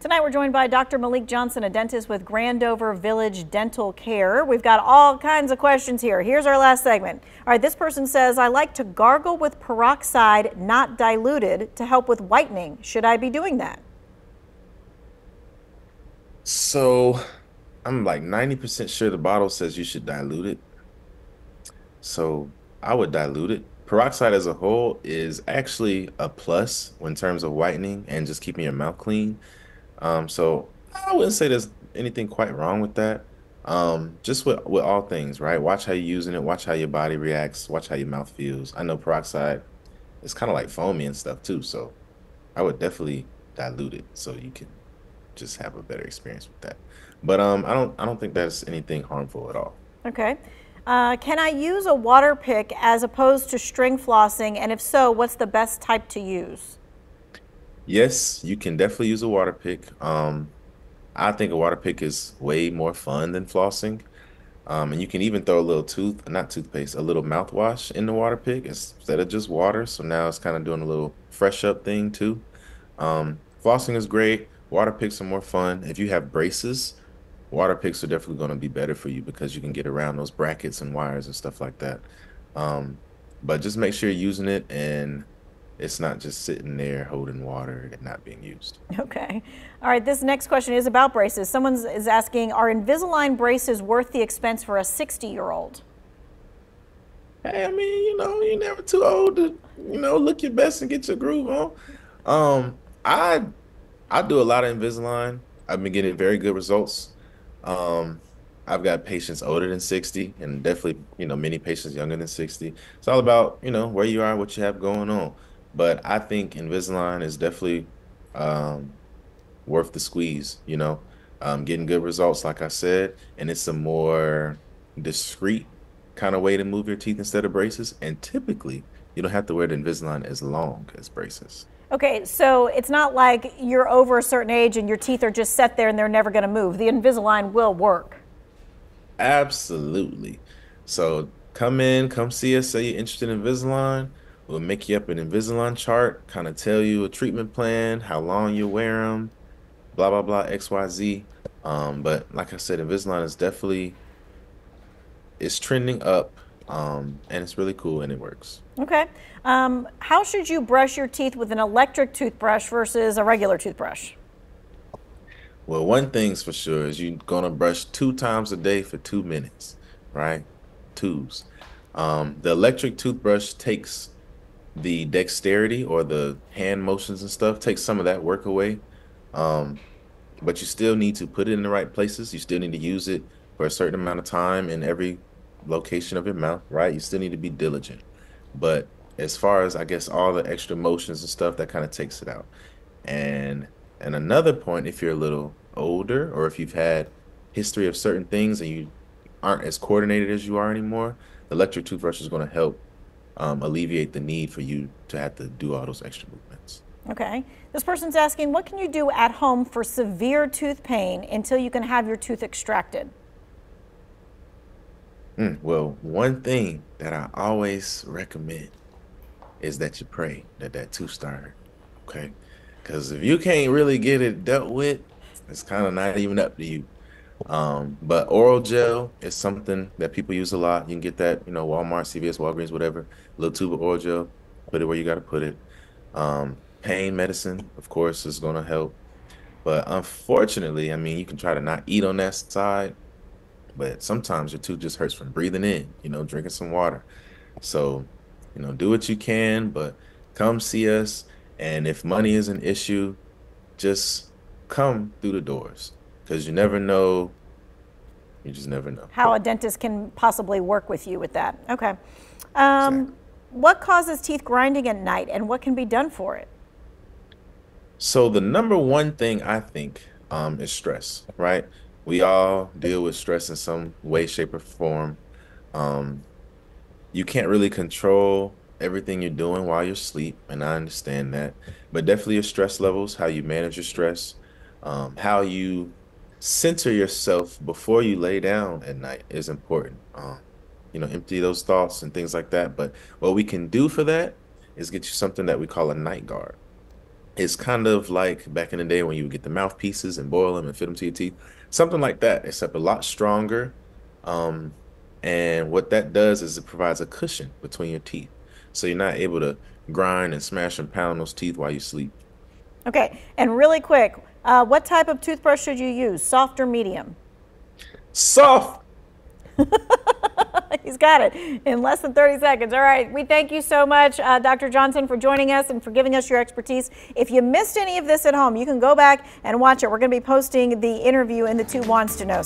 Tonight we're joined by Dr. Malik Johnson, a dentist with Grandover Village Dental Care. We've got all kinds of questions here. Here's our last segment. All right, this person says, I like to gargle with peroxide, not diluted, to help with whitening. Should I be doing that? So I'm like 90% sure the bottle says you should dilute it. So I would dilute it. Peroxide as a whole is actually a plus in terms of whitening and just keeping your mouth clean. So I wouldn't say there's anything quite wrong with that. Just with all things, right? Watch how you're using it, watch how your body reacts, watch how your mouth feels. I know peroxide is kind of like foamy and stuff too, so I would definitely dilute it so you can just have a better experience with that. But I don't think that's anything harmful at all. Okay. Can I use a water pick as opposed to string flossing? And if so, what's the best type to use? Yes, you can definitely use a water pick. I think a water pick is way more fun than flossing. And you can even throw a little not toothpaste, a little mouthwash in the water pick instead of just water. So now it's kind of doing a little fresh up thing too. Flossing is great. Water picks are more fun. If you have braces, water picks are definitely going to be better for you because you can get around those brackets and wires and stuff like that. Um, but just make sure you're using it and it's not just sitting there holding water and not being used. Okay. All right. This next question is about braces. Someone is asking, are Invisalign braces worth the expense for a 60-year-old? Hey, I mean, you're never too old to, look your best and get your groove on. Um, I I do a lot of Invisalign. I've been getting very good results. Um, I've got patients older than 60 and definitely, many patients younger than 60. It's all about, where you are, what you have going on. But I think Invisalign is definitely um, worth the squeeze, getting good results, like I said, and it's a more discreet kind of way to move your teeth instead of braces. And typically, you don't have to wear the Invisalign as long as braces. Okay, so it's not like you're over a certain age and your teeth are just set there and they're never going to move. The Invisalign will work. Absolutely. So come see us, say you're interested in Invisalign. We'll make you up an Invisalign chart, kind of tell you a treatment plan, how long you wear them, blah, blah, blah, XYZ. But like I said, Invisalign is definitely, it's trending up, and it's really cool and it works. Okay. How should you brush your teeth with an electric toothbrush versus a regular toothbrush? Well, one thing's for sure is you're gonna brush 2 times a day for 2 minutes, right? Twos. The electric toothbrush takes the dexterity or the hand motions and stuff, takes some of that work away. Um, but you still need to put it in the right places. You still need to use it for a certain amount of time in every location of your mouth, right? You still need to be diligent. But as far as I guess all the extra motions and stuff, that kind of takes it out. And and another point, if you're a little older or if you've had history of certain things and you aren't as coordinated as you are anymore, the electric toothbrush is going to help alleviate the need for you to have to do all those extra movements. Okay. This person's asking, what can you do at home for severe tooth pain until you can have your tooth extracted? Well, one thing that I always recommend is that you pray that that tooth starter, okay? Because if you can't really get it dealt with, it's kind of not even up to you. But oral gel is something that people use a lot. You can get that, Walmart, CVS, Walgreens, whatever. Little tube of oral gel, put it where you got to put it. Pain medicine, of course, is going to help. But unfortunately, I mean, you can try to not eat on that side, but sometimes your tooth just hurts from breathing in, drinking some water. So, do what you can, but come see us. And if money is an issue, just come through the doors because you never know. You just never know. How a dentist can possibly work with you with that. Okay. Exactly. What causes teeth grinding at night and what can be done for it? So the number one thing I think is stress, right? We all deal with stress in some way, shape, or form. Um, you can't really control everything you're doing while you're asleep, and I understand that. But definitely your stress levels, how you manage your stress, how you center yourself before you lay down at night is important. Empty those thoughts and things like that. But what we can do for that is get you something that we call a night guard. It's kind of like back in the day when you would get the mouthpieces and boil them and fit them to your teeth. Something like that, except a lot stronger. Um, and what that does is it provides a cushion between your teeth. So you're not able to grind and smash and pound those teeth while you sleep. Okay, and really quick, what type of toothbrush should you use, soft or medium? Soft! He's got it in less than 30 seconds. All right, we thank you so much, Dr. Johnson, for joining us and for giving us your expertise. If you missed any of this at home, you can go back and watch it. We're going to be posting the interview in the 2 Wants to Know.